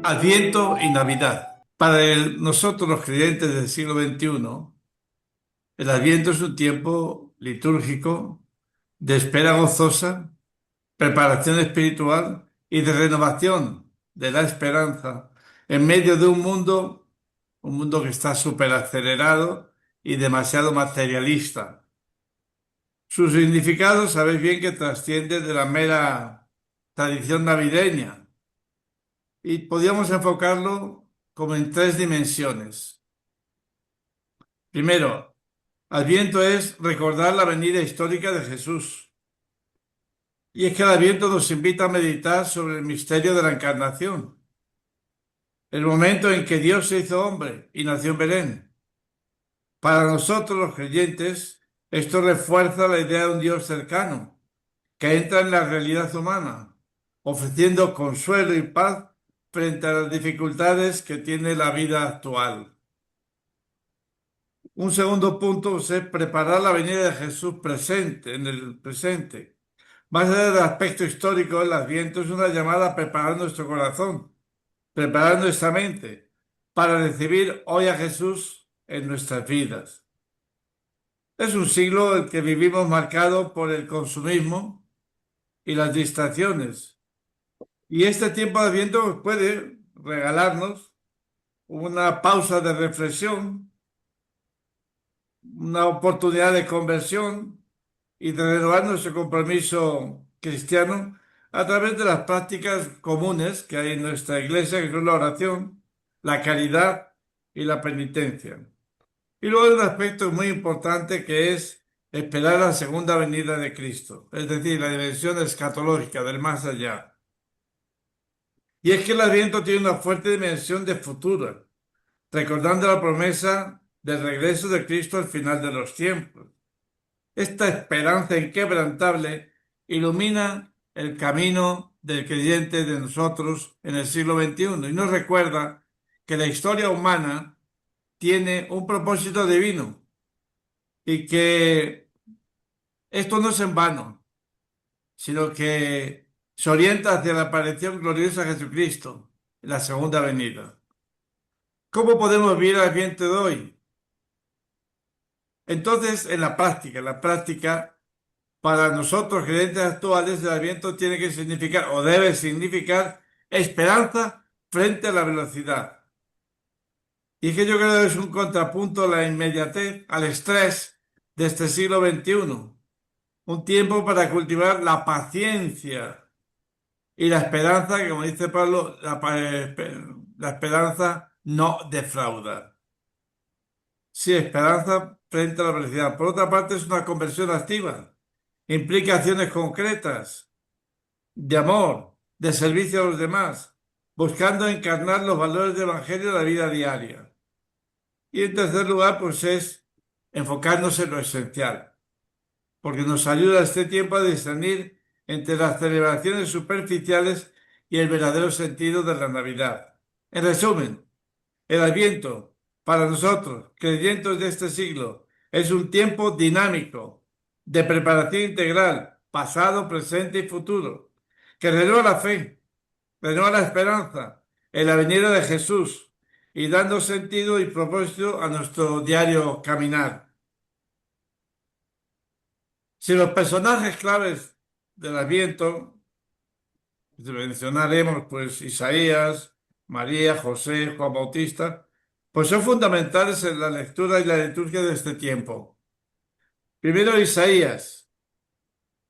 Adviento y Navidad. Para nosotros los creyentes del siglo XXI, el Adviento es un tiempo litúrgico de espera gozosa, preparación espiritual y de renovación de la esperanza en medio de un mundo que está súper acelerado y demasiado materialista. Su significado, sabéis bien que trasciende de la mera tradición navideña y podríamos enfocarlo como en tres dimensiones. Primero, Adviento es recordar la venida histórica de Jesús. Y es que el Adviento nos invita a meditar sobre el misterio de la encarnación, el momento en que Dios se hizo hombre y nació en Belén. Para nosotros los creyentes, esto refuerza la idea de un Dios cercano, que entra en la realidad humana, ofreciendo consuelo y paz frente a las dificultades que tiene la vida actual. Un segundo punto es preparar la venida de Jesús presente, en el presente. Más allá del aspecto histórico del Adviento, es una llamada a preparar nuestro corazón, preparar nuestra mente para recibir hoy a Jesús en nuestras vidas. Es un siglo el que vivimos marcado por el consumismo y las distracciones. Y este tiempo de Adviento puede regalarnos una pausa de reflexión, una oportunidad de conversión y de renovar nuestro compromiso cristiano a través de las prácticas comunes que hay en nuestra iglesia, que son la oración, la caridad y la penitencia. Y luego hay un aspecto muy importante que es esperar la segunda venida de Cristo, es decir, la dimensión escatológica del más allá. Y es que el Adviento tiene una fuerte dimensión de futuro, recordando la promesa del regreso de Cristo al final de los tiempos. Esta esperanza inquebrantable ilumina el camino del creyente de nosotros en el siglo XXI y nos recuerda que la historia humana tiene un propósito divino y que esto no es en vano, sino que se orienta hacia la aparición gloriosa de Jesucristo en la segunda venida. ¿Cómo podemos vivir el Adviento de hoy? Entonces, en la práctica, para nosotros, creyentes actuales, el Adviento tiene que significar o debe significar esperanza frente a la velocidad. Y es que yo creo que es un contrapunto a la inmediatez, al estrés de este siglo XXI. Un tiempo para cultivar la paciencia y la esperanza, que como dice Pablo, la esperanza no defrauda. Sí, esperanza frente a la velocidad. Por otra parte, es una conversión activa. Implica acciones concretas de amor, de servicio a los demás, buscando encarnar los valores del Evangelio en la vida diaria. Y en tercer lugar, pues es enfocarnos en lo esencial, porque nos ayuda este tiempo a discernir entre las celebraciones superficiales y el verdadero sentido de la Navidad. En resumen, el Adviento, para nosotros, creyentes de este siglo, es un tiempo dinámico, de preparación integral, pasado, presente y futuro, que renueva la fe, renueva la esperanza en la venida de Jesús y dando sentido y propósito a nuestro diario caminar. Si los personajes claves del Adviento, mencionaremos pues Isaías, María, José, Juan Bautista, pues son fundamentales en la lectura y la liturgia de este tiempo. Primero Isaías,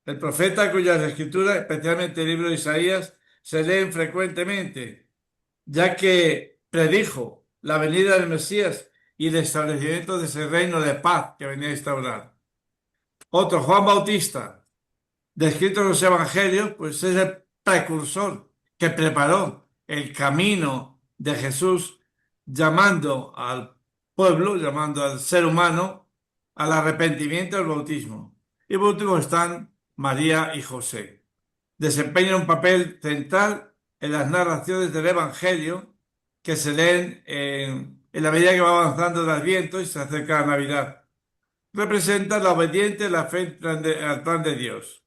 el profeta cuyas escrituras, especialmente el libro de Isaías, se leen frecuentemente, ya que predijo la venida del Mesías y el establecimiento de ese reino de paz que venía a instaurar. Otro, Juan Bautista, descrito en los evangelios, pues es el precursor que preparó el camino de Jesús, llamando al pueblo, llamando al ser humano al arrepentimiento y al bautismo. Y por último están María y José. Desempeñan un papel central en las narraciones del Evangelio que se leen en la medida que va avanzando el Adviento y se acerca la Navidad. Representan la obediencia y la fe al plan de Dios.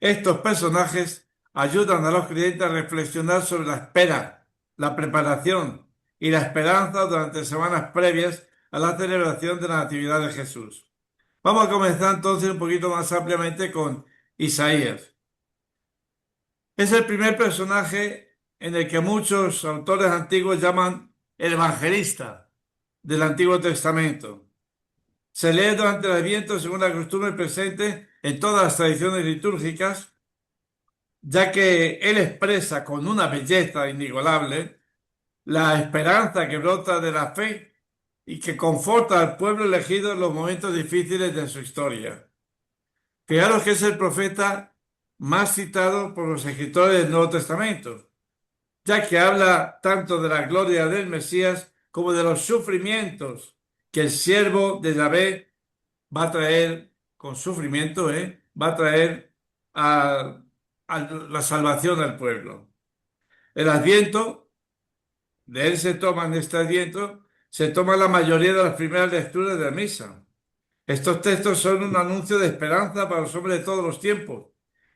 Estos personajes ayudan a los creyentes a reflexionar sobre la espera la preparación y la esperanza durante semanas previas a la celebración de la Natividad de Jesús. Vamos a comenzar entonces un poquito más ampliamente con Isaías. Es el primer personaje en el que muchos autores antiguos llaman el evangelista del Antiguo Testamento. Se lee durante el Adviento según la costumbre presente en todas las tradiciones litúrgicas, ya que él expresa con una belleza inigualable la esperanza que brota de la fe y que conforta al pueblo elegido en los momentos difíciles de su historia. Fijaros que es el profeta más citado por los escritores del Nuevo Testamento, ya que habla tanto de la gloria del Mesías como de los sufrimientos que el siervo de Yahvé va a traer con sufrimiento, va a traer a la salvación al pueblo. El Adviento, de él se toma en este Adviento, se toma la mayoría de las primeras lecturas de la misa. Estos textos son un anuncio de esperanza para los hombres de todos los tiempos,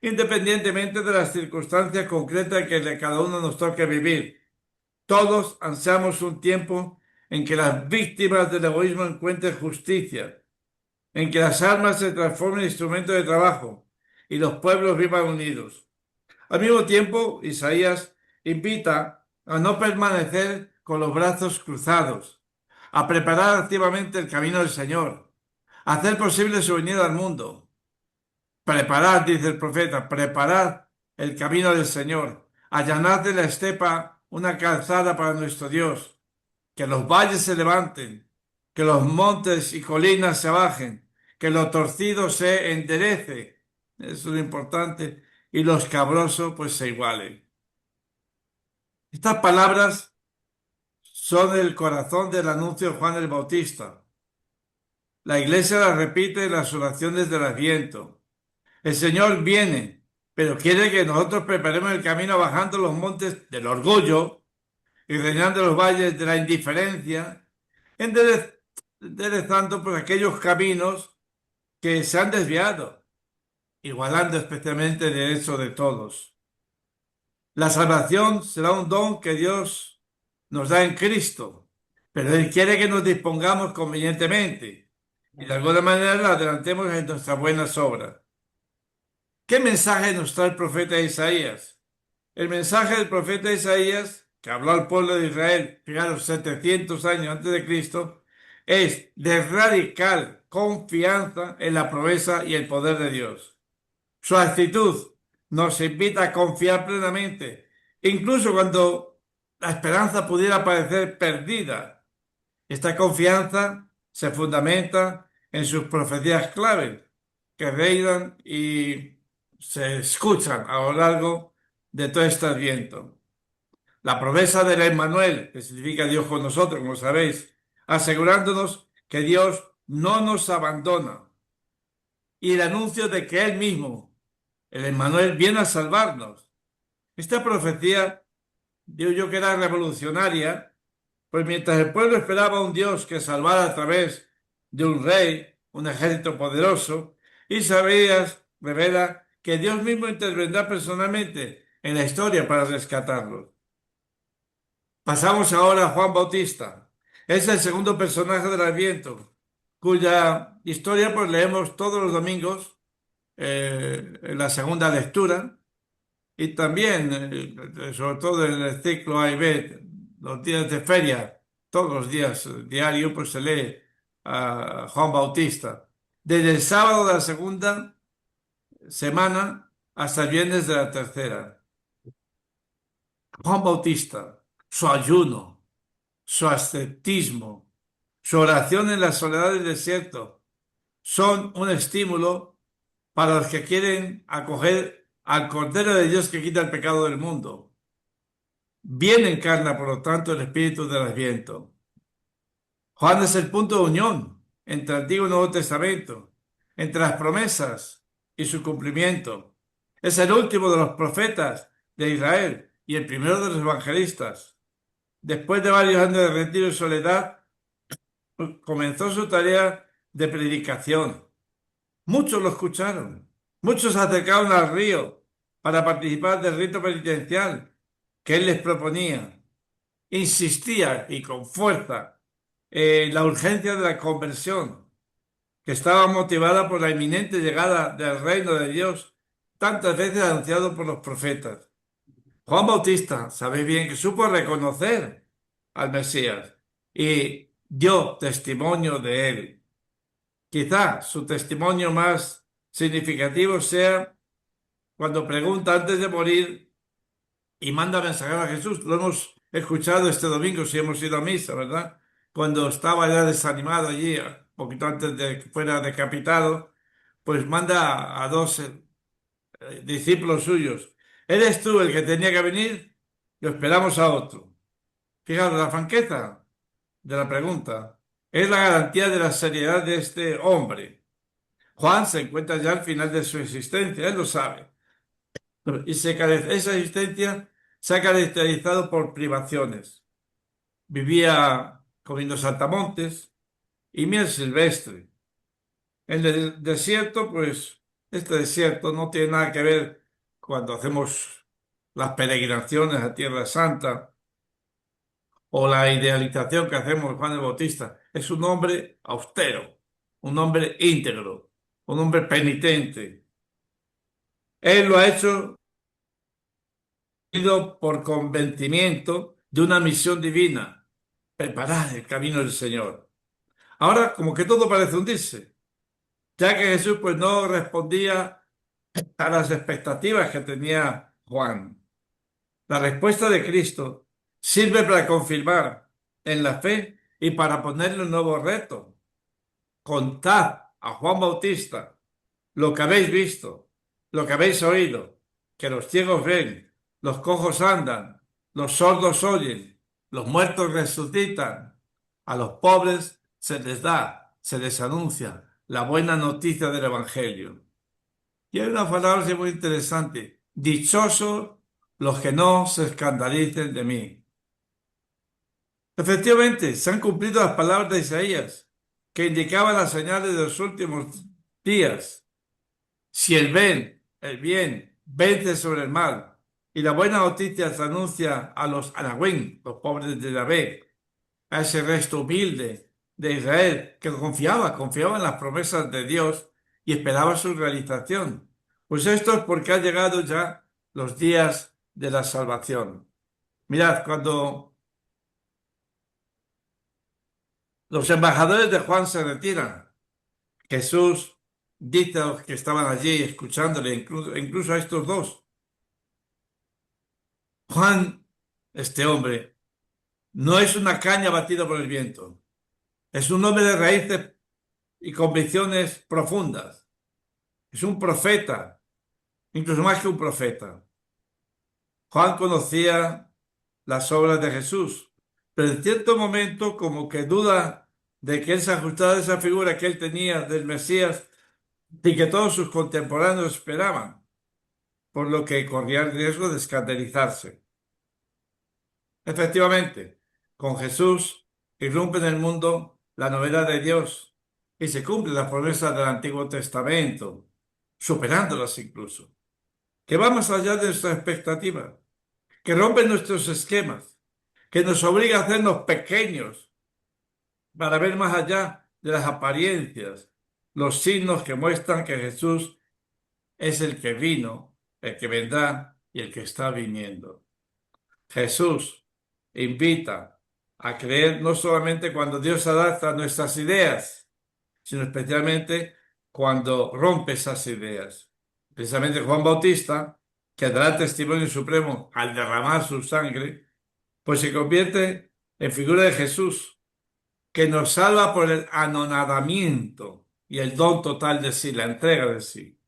independientemente de las circunstancias concretas que cada uno nos toque vivir. Todos ansiamos un tiempo en que las víctimas del egoísmo encuentren justicia, en que las armas se transformen en instrumentos de trabajo y los pueblos vivan unidos. Al mismo tiempo, Isaías invita a no permanecer con los brazos cruzados, a preparar activamente el camino del Señor, a hacer posible su venida al mundo. Preparad, dice el profeta, preparad el camino del Señor, allanad de la estepa una calzada para nuestro Dios, que los valles se levanten, que los montes y colinas se bajen, que lo torcido se enderece, eso es lo importante, y lo escabroso pues se igualen. Estas palabras son el corazón del anuncio de Juan el Bautista. La iglesia las repite en las oraciones del Adviento. El Señor viene, pero quiere que nosotros preparemos el camino bajando los montes del orgullo y rellenando los valles de la indiferencia, enderezando por aquellos caminos que se han desviado, igualando especialmente el derecho de todos. La salvación será un don que Dios nos da en Cristo, pero Él quiere que nos dispongamos convenientemente y de alguna manera la adelantemos en nuestras buenas obras. ¿Qué mensaje nos trae el profeta Isaías? El mensaje del profeta Isaías, que habló al pueblo de Israel, fijaros, 700 años antes de Cristo, es de radical confianza en la promesa y el poder de Dios. Su actitud nos invita a confiar plenamente, incluso cuando la esperanza pudiera parecer perdida. Esta confianza se fundamenta en sus profecías claves, que reinan y se escuchan a lo largo de todo este Adviento. La promesa del Emmanuel, que significa Dios con nosotros, como sabéis, asegurándonos que Dios no nos abandona. Y el anuncio de que Él mismo, el Emmanuel, viene a salvarnos. Esta profecía, digo yo que era revolucionaria, pues mientras el pueblo esperaba a un Dios que salvara a través de un rey, un ejército poderoso, Isaías revela que Dios mismo intervendrá personalmente en la historia para rescatarlos. Pasamos ahora a Juan Bautista. Es el segundo personaje del Adviento, cuya historia pues leemos todos los domingos en la segunda lectura y también, sobre todo en el ciclo A y B, los días de feria, todos los días diarios, pues se lee a Juan Bautista. Desde el sábado de la segunda semana hasta el viernes de la tercera. Juan Bautista, su ayuno, su ascetismo, su oración en la soledad del desierto, son un estímulo para los que quieren acoger al Cordero de Dios que quita el pecado del mundo. Bien encarna, por lo tanto, el espíritu del Adviento. Juan es el punto de unión entre el Antiguo y Nuevo Testamento, entre las promesas y su cumplimiento. Es el último de los profetas de Israel y el primero de los evangelistas. Después de varios años de retiro y soledad, comenzó su tarea de predicación. Muchos lo escucharon, muchos se acercaron al río para participar del rito penitencial que él les proponía. insistía y con fuerza en la urgencia de la conversión, que estaba motivada por la inminente llegada del reino de Dios, tantas veces anunciado por los profetas. Juan Bautista, sabéis bien que supo reconocer al Mesías y dio testimonio de él. Quizá su testimonio más significativo sea cuando pregunta antes de morir y manda mensajeros a Jesús. Lo hemos escuchado este domingo si hemos ido a misa, ¿verdad? Cuando estaba ya desanimado allí, un poquito antes de que fuera decapitado, pues manda a dos discípulos suyos. ¿Eres tú el que tenía que venir? Lo esperamos a otro. Fijaos, la franqueza de la pregunta es la garantía de la seriedad de este hombre. Juan se encuentra ya al final de su existencia, él lo sabe. Esa existencia se ha caracterizado por privaciones. Vivía comiendo saltamontes y miel silvestre. En el desierto, pues, este desierto no tiene nada que ver cuando hacemos las peregrinaciones a Tierra Santa o la idealización que hacemos de Juan el Bautista. Es un hombre austero, un hombre íntegro, un hombre penitente. Él lo ha hecho por convencimiento de una misión divina, preparar el camino del Señor. Ahora, como que todo parece hundirse, ya que Jesús pues no respondía a las expectativas que tenía Juan. La respuesta de Cristo sirve para confirmar en la fe y para ponerle un nuevo reto. Contad a Juan Bautista lo que habéis visto, lo que habéis oído, que los ciegos ven, los cojos andan, los sordos oyen, los muertos resucitan, a los pobres se les da, se les anuncia la buena noticia del Evangelio. Y hay una frase muy interesante: dichosos los que no se escandalicen de mí. Efectivamente, se han cumplido las palabras de Isaías, que indicaban las señales de los últimos días. Si el bien, vence sobre el mal, y la buena noticia se anuncia a los Anagüín, los pobres de Yahvé, a ese resto humilde de Israel que confiaba en las promesas de Dios y esperaba su realización. Pues esto es porque han llegado ya los días de la salvación. Mirad, cuando los embajadores de Juan se retiran, Jesús dice a los que estaban allí escuchándole, incluso a estos dos: Juan, este hombre, no es una caña batida por el viento, es un hombre de raíces y convicciones profundas, es un profeta, incluso más que un profeta. Juan conocía las obras de Jesús, pero en cierto momento como que duda de que él se ajustara a esa figura que él tenía del Mesías y que todos sus contemporáneos esperaban, por lo que corría el riesgo de escandalizarse. Efectivamente, con Jesús irrumpe en el mundo la novedad de Dios y se cumplen las promesas del Antiguo Testamento, superándolas incluso, que va más allá de nuestras expectativas, que rompen nuestros esquemas, que nos obliga a hacernos pequeños para ver más allá de las apariencias, los signos que muestran que Jesús es el que vino, el que vendrá y el que está viniendo. Jesús invita a creer no solamente cuando Dios adapta nuestras ideas, sino especialmente cuando rompe esas ideas. Precisamente Juan Bautista, que dará testimonio supremo al derramar su sangre, pues se convierte en figura de Jesús, que nos salva por el anonadamiento y el don total de sí, la entrega de sí.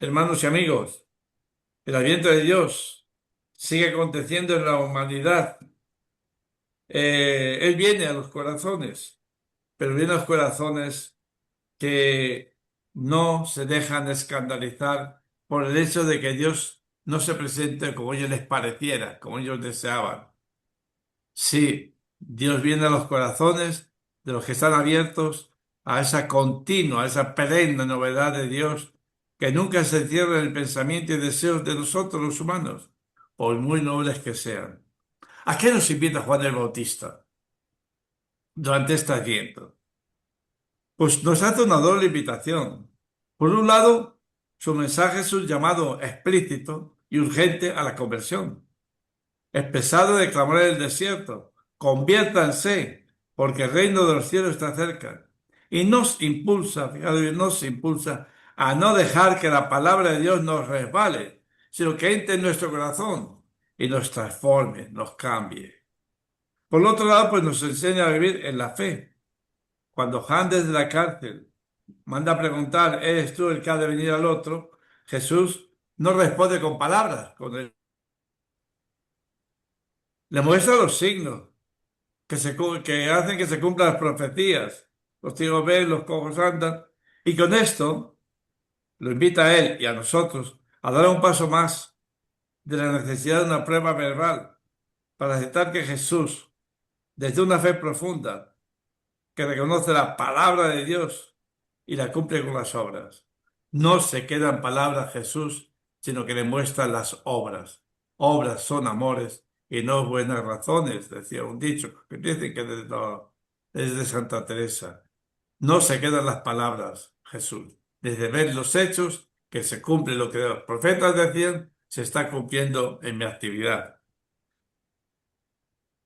Hermanos y amigos, el Adviento de Dios sigue aconteciendo en la humanidad. Él viene a los corazones, pero viene a los corazones que no se dejan escandalizar por el hecho de que Dios no se presente como ellos les pareciera, como ellos deseaban. Sí, Dios viene a los corazones de los que están abiertos a esa continua, a esa perenne novedad de Dios que nunca se cierra en el pensamiento y deseos de nosotros los humanos, por muy nobles que sean. ¿A qué nos invita Juan el Bautista durante este Adviento? Pues nos hace una doble invitación. Por un lado, su mensaje es un llamado explícito y urgente a la conversión, expresado de clamor en el desierto: conviértanse, porque el reino de los cielos está cerca. Y nos impulsa, fijaros bien, nos impulsa a no dejar que la palabra de Dios nos resbale, sino que entre en nuestro corazón y nos transforme, nos cambie. Por otro lado, pues nos enseña a vivir en la fe. Cuando Juan desde la cárcel manda a preguntar: ¿eres tú el que ha de venir al otro?, Jesús no responde con palabras, le muestra los signos que hacen que se cumplan las profecías. Los ciegos ven, los cojos andan. Y con esto lo invita a él y a nosotros a dar un paso más de la necesidad de una prueba verbal para aceptar que Jesús, desde una fe profunda, que reconoce la palabra de Dios y la cumple con las obras. No se queda en palabras Jesús, sino que le muestra las obras. Obras son amores y no buenas razones, decía un dicho que dicen que es de Santa Teresa. No se quedan las palabras Jesús. Desde ver los hechos, que se cumple lo que los profetas decían, se está cumpliendo en mi actividad.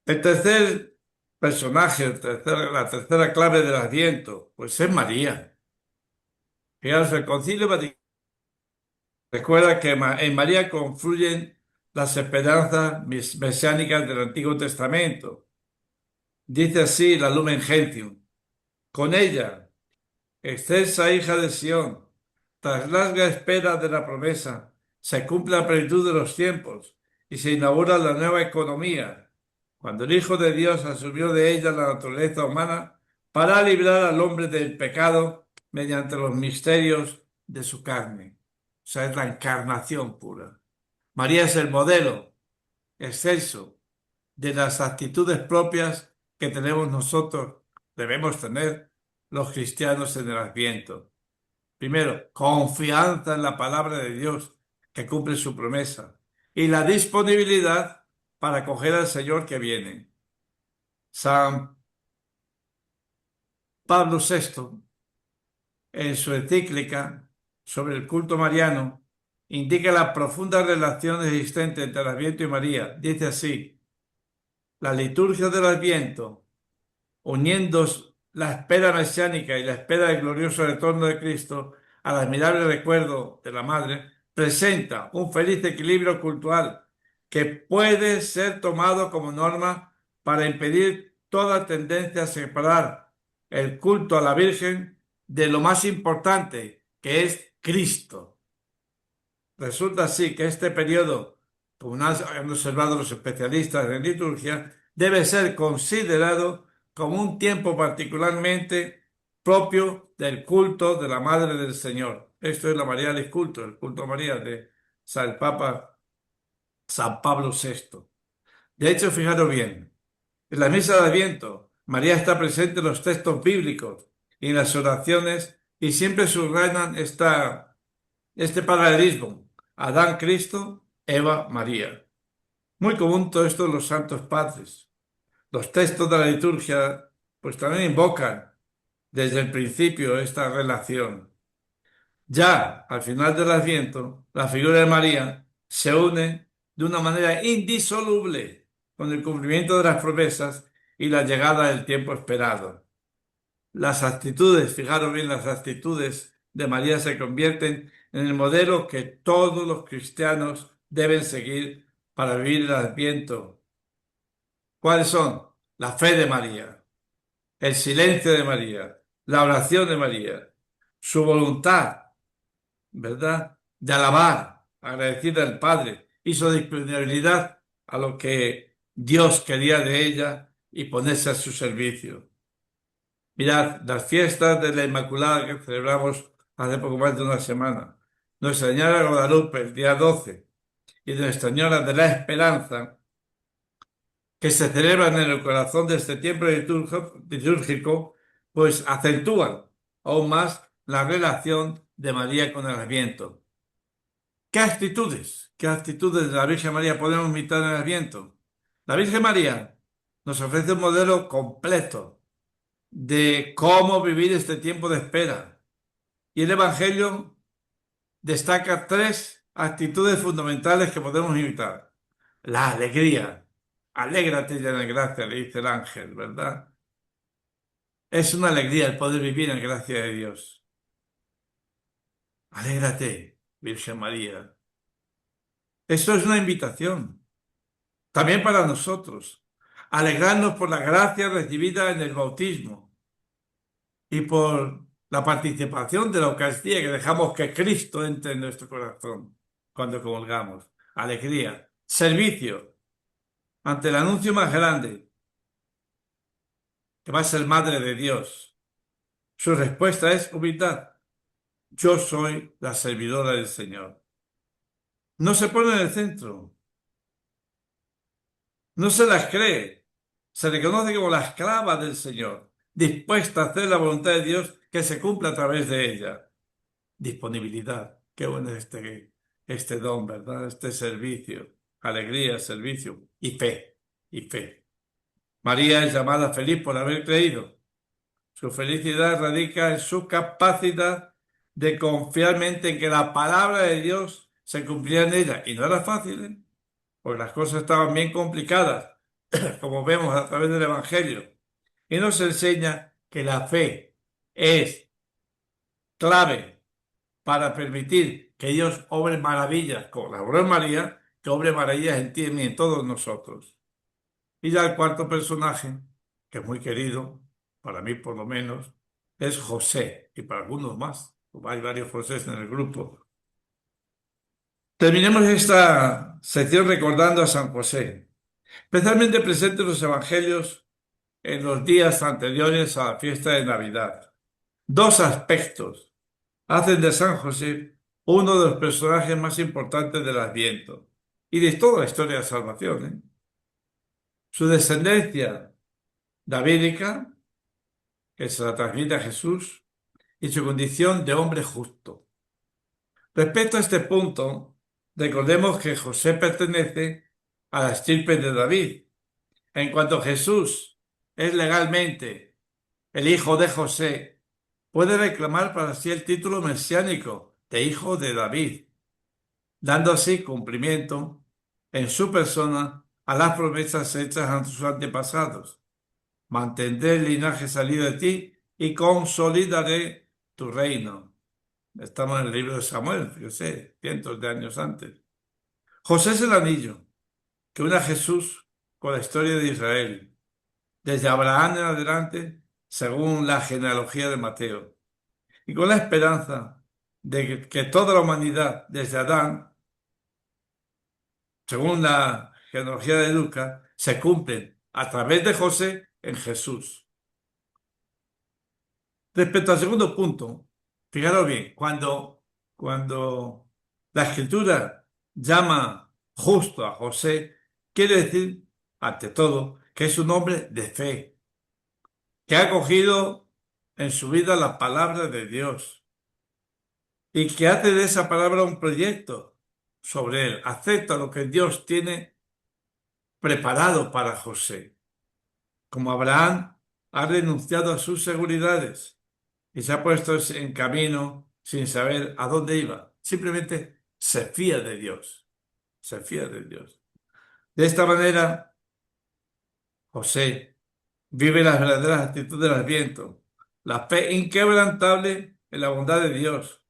El tercer personaje, la tercera clave del Adviento, pues es María. Fijaros, el Concilio Vaticano recuerda que en María confluyen las esperanzas mesiánicas del Antiguo Testamento. Dice así la Lumen Gentium: con ella, excelsa hija de Sión, tras larga espera de la promesa, se cumple la plenitud de los tiempos y se inaugura la nueva economía, cuando el Hijo de Dios asumió de ella la naturaleza humana para librar al hombre del pecado mediante los misterios de su carne. O sea, es la encarnación pura. María es el modelo excelso de las actitudes propias que tenemos nosotros, debemos tener los cristianos en el Adviento. Primero, confianza en la palabra de Dios que cumple su promesa y la disponibilidad para acoger al Señor que viene. San Pablo VI, en su encíclica sobre el culto mariano, indica la profunda relación existente entre el Adviento y María. Dice así: la liturgia del Adviento, uniendo la espera mesiánica y la espera del glorioso retorno de Cristo al admirable recuerdo de la Madre, presenta un feliz equilibrio cultural que puede ser tomado como norma para impedir toda tendencia a separar el culto a la Virgen de lo más importante, que es Cristo. Resulta así que este periodo, como han observado los especialistas en liturgia, debe ser considerado como un tiempo particularmente propio del culto de la Madre del Señor. Esto es la Marialis Culto, el culto a María de San Papa San Pablo VI. De hecho, fijaros bien, en la misa de Adviento, María está presente en los textos bíblicos y en las oraciones, y siempre subrayan este paralelismo: Adán, Cristo; Eva, María. Muy común todo esto en los santos padres. Los textos de la liturgia pues también invocan desde el principio esta relación. Ya al final del Adviento, la figura de María se une de una manera indisoluble con el cumplimiento de las promesas y la llegada del tiempo esperado. Las actitudes, fijaros bien, las actitudes de María se convierten en el modelo que todos los cristianos deben seguir para vivir el Adviento. ¿Cuáles son? La fe de María, el silencio de María, la oración de María, su voluntad, ¿verdad?, de alabar, agradecida al Padre, y su disponibilidad a lo que Dios quería de ella y ponerse a su servicio. Mirad, las fiestas de la Inmaculada que celebramos hace poco más de una semana, Nuestra Señora de Guadalupe el día 12 y Nuestra Señora de la Esperanza, que se celebran en el corazón de este tiempo litúrgico, pues acentúan aún más la relación de María con el Adviento. ¿Qué actitudes de la Virgen María podemos imitar en el Adviento? La Virgen María nos ofrece un modelo completo de cómo vivir este tiempo de espera. Y el Evangelio destaca tres actitudes fundamentales que podemos imitar. La alegría. Alégrate llena de gracia, le dice el ángel, ¿verdad? Es una alegría el poder vivir en gracia de Dios. Alégrate, Virgen María. Esto es una invitación, también para nosotros. Alegrarnos por la gracia recibida en el bautismo y por la participación de la Eucaristía, que dejamos que Cristo entre en nuestro corazón cuando comulgamos. Alegría. Servicio ante el anuncio más grande, que va a ser Madre de Dios. Su respuesta es humildad. Yo soy la servidora del Señor. No se pone en el centro, no se las cree, se reconoce como la esclava del Señor, dispuesta a hacer la voluntad de Dios que se cumpla a través de ella. Disponibilidad, qué bueno es este don, ¿verdad? Este servicio, alegría, servicio y fe, y fe. María es llamada feliz por haber creído. Su felicidad radica en su capacidad de confiar mente en que la palabra de Dios se cumplía en ella. Y no era fácil, ¿eh? Porque las cosas estaban bien complicadas, como vemos a través del Evangelio. Y nos enseña que la fe es clave para permitir que Dios obre maravillas, como la obró en María, que obre maravillas en ti y en todos nosotros. Y ya el cuarto personaje, que es muy querido, para mí por lo menos, es José, y para algunos más, como hay varios Josés en el grupo. Terminemos esta sección recordando a San José, especialmente presente en los evangelios en los días anteriores a la fiesta de Navidad. Dos aspectos hacen de San José uno de los personajes más importantes del Adviento y de toda la historia de la salvación, ¿eh? Su descendencia davídica, que se la transmite a Jesús, y su condición de hombre justo. Respecto a este punto, recordemos que José pertenece a la estirpe de David. En cuanto Jesús es legalmente el hijo de José, puede reclamar para sí el título mesiánico de hijo de David, dando así cumplimiento en su persona a las promesas hechas a sus antepasados. Mantendré el linaje salido de ti y consolidaré tu reino. Estamos en el libro de Samuel, fíjese, cientos de años antes. José es el anillo que une a Jesús con la historia de Israel, desde Abraham en adelante, según la genealogía de Mateo, y con la esperanza de que toda la humanidad, desde Adán, según la genealogía de Lucas, se cumplen a través de José en Jesús. Respecto al segundo punto, fijaros bien, cuando la Escritura llama justo a José, quiere decir, ante todo, que es un hombre de fe, que ha acogido en su vida la palabra de Dios y que hace de esa palabra un proyecto sobre él, acepta lo que Dios tiene preparado para José. Como Abraham ha renunciado a sus seguridades y se ha puesto en camino sin saber a dónde iba. Simplemente se fía de Dios. Se fía de Dios. De esta manera, José vive las verdaderas actitudes del Adviento. La fe inquebrantable en la bondad de Dios.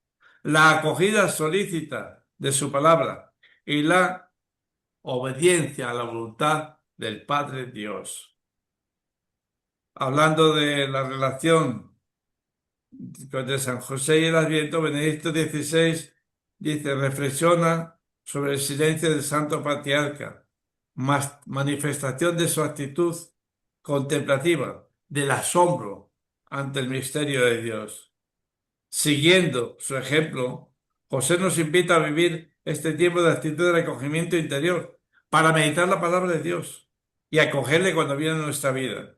La acogida solícita de su palabra. Y la obediencia a la voluntad del Padre Dios. Hablando de la relación de San José y el Adviento, Benedicto XVI dice, reflexiona sobre el silencio del Santo Patriarca, manifestación de su actitud contemplativa, del asombro ante el misterio de Dios. Siguiendo su ejemplo, José nos invita a vivir este tiempo de actitud de recogimiento interior para meditar la palabra de Dios y acogerle cuando viene a nuestra vida.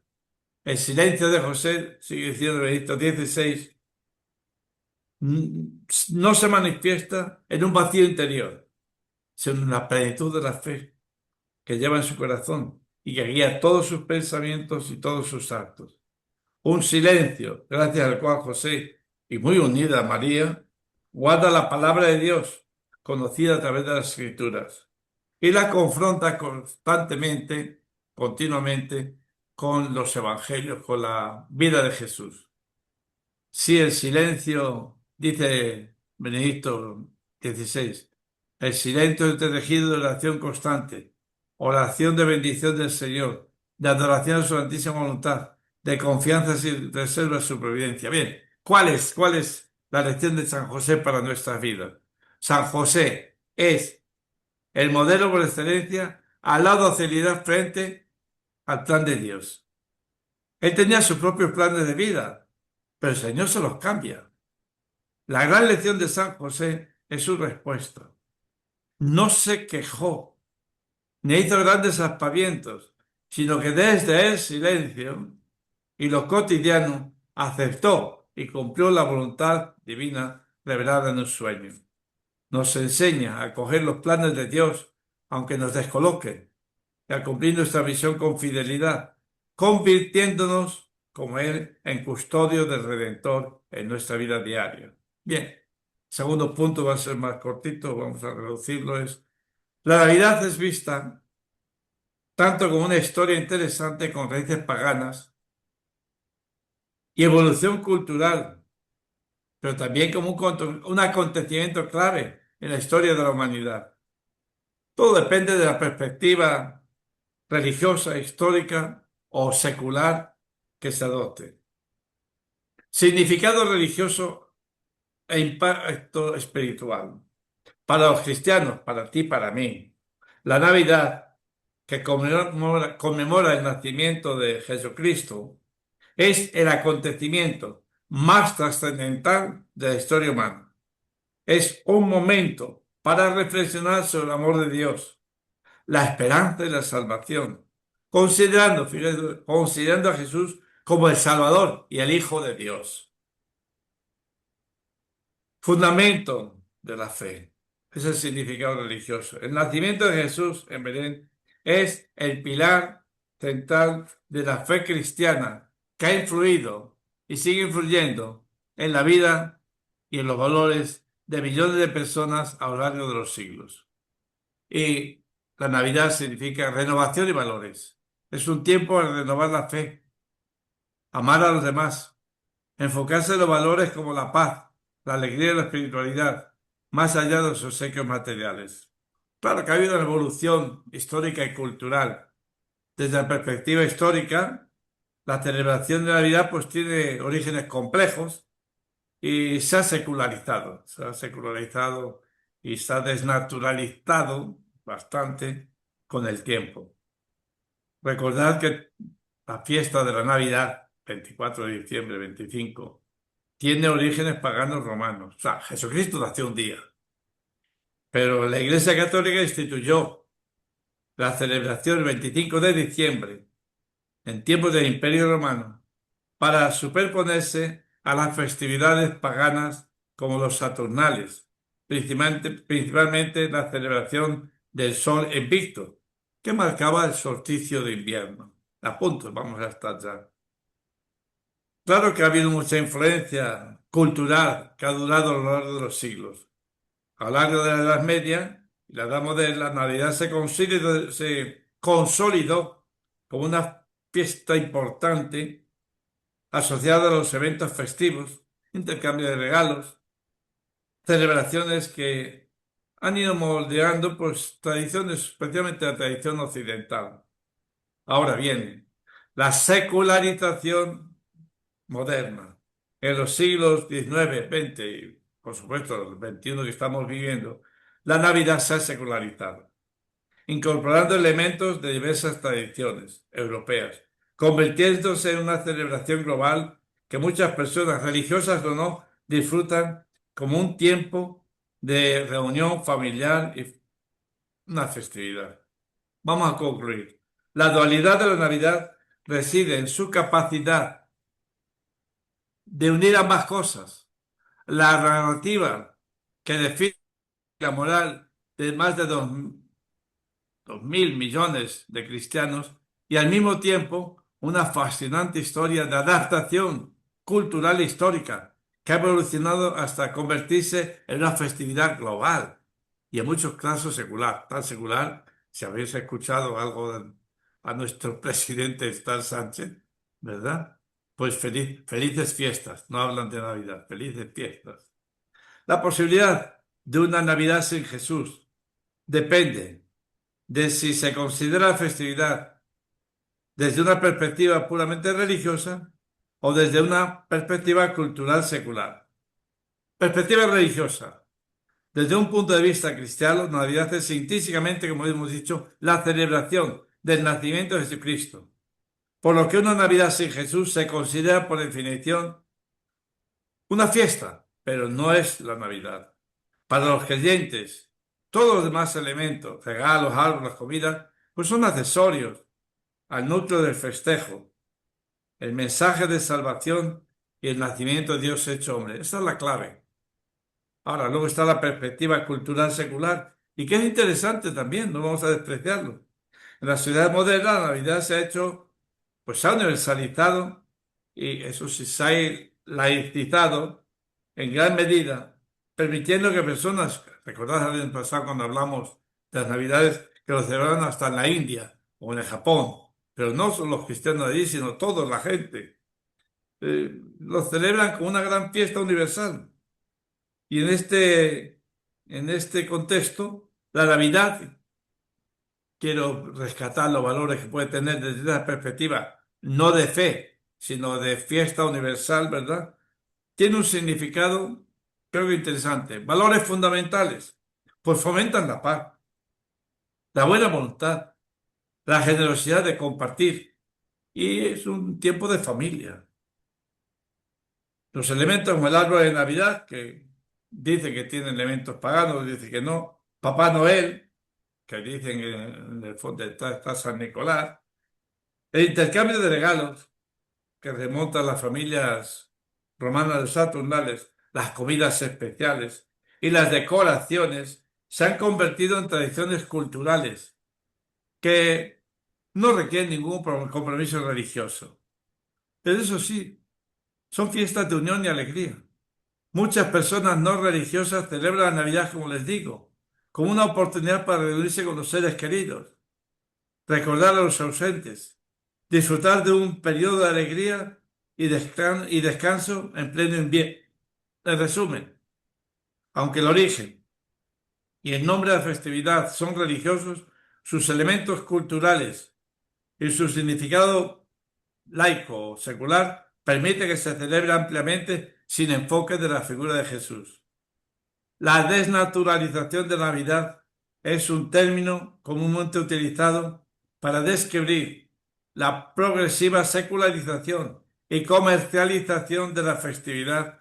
El silencio de José, sigue diciendo Benedicto XVI, no se manifiesta en un vacío interior, sino en la plenitud de la fe que lleva en su corazón y que guía todos sus pensamientos y todos sus actos. Un silencio, gracias al cual José, y muy unida a María, guarda la palabra de Dios, conocida a través de las Escrituras, y la confronta constantemente, continuamente, con los evangelios, con la vida de Jesús. Sí, el silencio, dice Benedicto XVI, el silencio es tejido de oración constante, oración de bendición del Señor, de adoración a su santísima voluntad, de confianza sin reserva en su providencia. Bien, ¿cuál es la lección de San José para nuestras vidas? San José es el modelo por excelencia a la docilidad frente al plan de Dios. Él tenía sus propios planes de vida, pero el Señor se los cambia. La gran lección de San José es su respuesta. No se quejó, ni hizo grandes aspavientos, sino que desde el silencio y lo cotidiano aceptó y cumplió la voluntad divina revelada en un sueño. Nos enseña a acoger los planes de Dios, aunque nos descoloquen, y a cumplir nuestra misión con fidelidad, convirtiéndonos, como Él, en custodio del Redentor en nuestra vida diaria. Bien, segundo punto va a ser más cortito, vamos a reducirlo, es la Navidad es vista tanto como una historia interesante con raíces paganas y evolución cultural, pero también como un acontecimiento clave en la historia de la humanidad. Todo depende de la perspectiva religiosa, histórica o secular que se adopte. Significado religioso e impacto espiritual. Para los cristianos, para ti, para mí, la Navidad, que conmemora el nacimiento de Jesucristo, es el acontecimiento más trascendental de la historia humana. Es un momento para reflexionar sobre el amor de Dios, la esperanza y la salvación, considerando a Jesús como el Salvador y el Hijo de Dios. Fundamento de la fe. Es el significado religioso. El nacimiento de Jesús en Belén es el pilar central de la fe cristiana que ha influido y sigue influyendo en la vida y en los valores de millones de personas a lo largo de los siglos. Y la Navidad significa renovación y valores. Es un tiempo de renovar la fe, amar a los demás, enfocarse en los valores como la paz, la alegría y la espiritualidad, más allá de los obsequios materiales. Claro que ha habido una evolución histórica y cultural. Desde la perspectiva histórica, la celebración de Navidad pues tiene orígenes complejos y se ha secularizado y se ha desnaturalizado bastante con el tiempo. Recordad que la fiesta de la Navidad, 24 de diciembre, 25, tiene orígenes paganos romanos. O sea, Jesucristo nació un día, pero la Iglesia Católica instituyó la celebración el 25 de diciembre, en tiempos del Imperio Romano, para superponerse a las festividades paganas como los Saturnales, principalmente la celebración del Sol Invicto, que marcaba el solsticio de invierno. A punto, vamos a estar ya. Claro que ha habido mucha influencia cultural que ha durado a lo largo de los siglos. A lo largo de la Edad Media y la Edad Moderna, la Navidad se consolidó como una fiesta importante asociada a los eventos festivos, intercambio de regalos, celebraciones que han ido moldeando pues tradiciones, especialmente la tradición occidental. Ahora viene la secularización moderna. En los siglos XIX, XX y, por supuesto, el XXI que estamos viviendo, la Navidad se ha secularizado, incorporando elementos de diversas tradiciones europeas, convirtiéndose en una celebración global que muchas personas, religiosas o no, disfrutan como un tiempo de reunión familiar y una festividad. Vamos a concluir. La dualidad de la Navidad reside en su capacidad de unir ambas cosas. La narrativa que define la moral de más de 2.000 millones de cristianos y al mismo tiempo una fascinante historia de adaptación cultural e histórica que ha evolucionado hasta convertirse en una festividad global y en muchos casos secular. Tan secular, si habéis escuchado algo a nuestro presidente Stan Sánchez, ¿verdad? Pues felices fiestas, no hablan de Navidad, felices fiestas. La posibilidad de una Navidad sin Jesús depende de si se considera la festividad desde una perspectiva puramente religiosa o desde una perspectiva cultural secular. Perspectiva religiosa. Desde un punto de vista cristiano, Navidad es intrínsecamente, como hemos dicho, la celebración del nacimiento de Jesucristo. Por lo que una Navidad sin Jesús se considera por definición una fiesta, pero no es la Navidad. Para los creyentes, todos los demás elementos, regalos, árboles, comidas, pues son accesorios al núcleo del festejo, el mensaje de salvación y el nacimiento de Dios hecho hombre. Esa es la clave. Ahora, luego está la perspectiva cultural secular, y que es interesante también, no vamos a despreciarlo. En la sociedad moderna, la Navidad se ha hecho, pues se ha universalizado, y eso sí, se ha laicizado en gran medida, permitiendo que personas, recordad el año pasado cuando hablamos de las Navidades, que lo celebraron hasta en la India o en el Japón, pero no solo los cristianos de allí, sino toda la gente, lo celebran como una gran fiesta universal. Y en este contexto, la Navidad, quiero rescatar los valores que puede tener desde esa perspectiva, no de fe, sino de fiesta universal, ¿verdad? Tiene un significado, creo que interesante. Valores fundamentales, pues fomentan la paz, la buena voluntad, la generosidad de compartir, y es un tiempo de familia. Los elementos como el árbol de Navidad, que dice que tiene elementos paganos, dice que no. Papá Noel, que dicen en el fondo está San Nicolás. El intercambio de regalos, que remonta a las familias romanas de Saturnales, las comidas especiales y las decoraciones, se han convertido en tradiciones culturales que no requieren ningún compromiso religioso. Pero eso sí, son fiestas de unión y alegría. Muchas personas no religiosas celebran la Navidad, como les digo, como una oportunidad para reunirse con los seres queridos, recordar a los ausentes, disfrutar de un periodo de alegría y descanso en pleno invierno. En resumen, aunque el origen y el nombre de la festividad son religiosos, sus elementos culturales y su significado laico o secular permite que se celebre ampliamente sin enfoque de la figura de Jesús. La desnaturalización de la Navidad es un término comúnmente utilizado para describir la progresiva secularización y comercialización de la festividad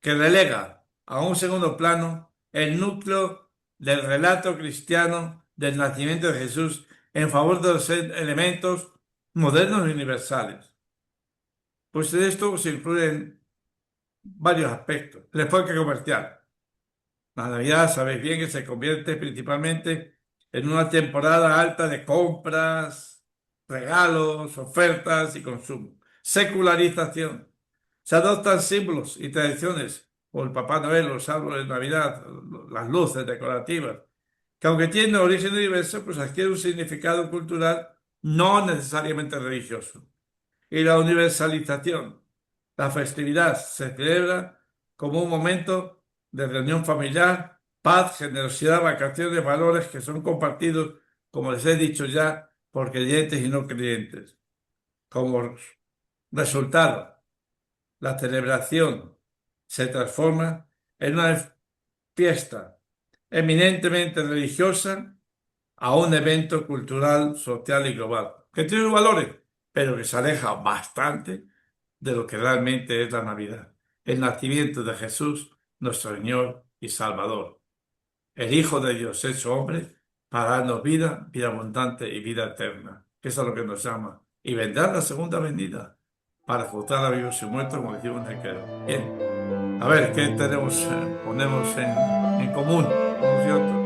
que relega a un segundo plano el núcleo del relato cristiano del nacimiento de Jesús en favor de los elementos modernos y universales. Pues de esto se incluyen varios aspectos. El enfoque comercial. La Navidad, sabéis bien que se convierte principalmente en una temporada alta de compras, regalos, ofertas y consumo. Secularización. Se adoptan símbolos y tradiciones, como el Papá Noel, los árboles de Navidad, las luces decorativas, que aunque tienen origen diverso, pues adquieren un significado cultural no necesariamente religioso. Y la universalización. La festividad se celebra como un momento de reunión familiar, paz, generosidad, vacaciones, valores que son compartidos, como les he dicho ya, por creyentes y no creyentes. Como resultado, la celebración se transforma en una fiesta eminentemente religiosa a un evento cultural, social y global, que tiene valores, pero que se aleja bastante de lo que realmente es la Navidad, el nacimiento de Jesús, nuestro Señor y Salvador, el Hijo de Dios hecho hombre, para darnos vida, vida abundante y vida eterna, que es a lo que nos llama, y vendrá la segunda venida para juzgar a vivos y muertos, como decimos en el credo. Bien, a ver, ¿qué tenemos, ponemos en común unos y otros?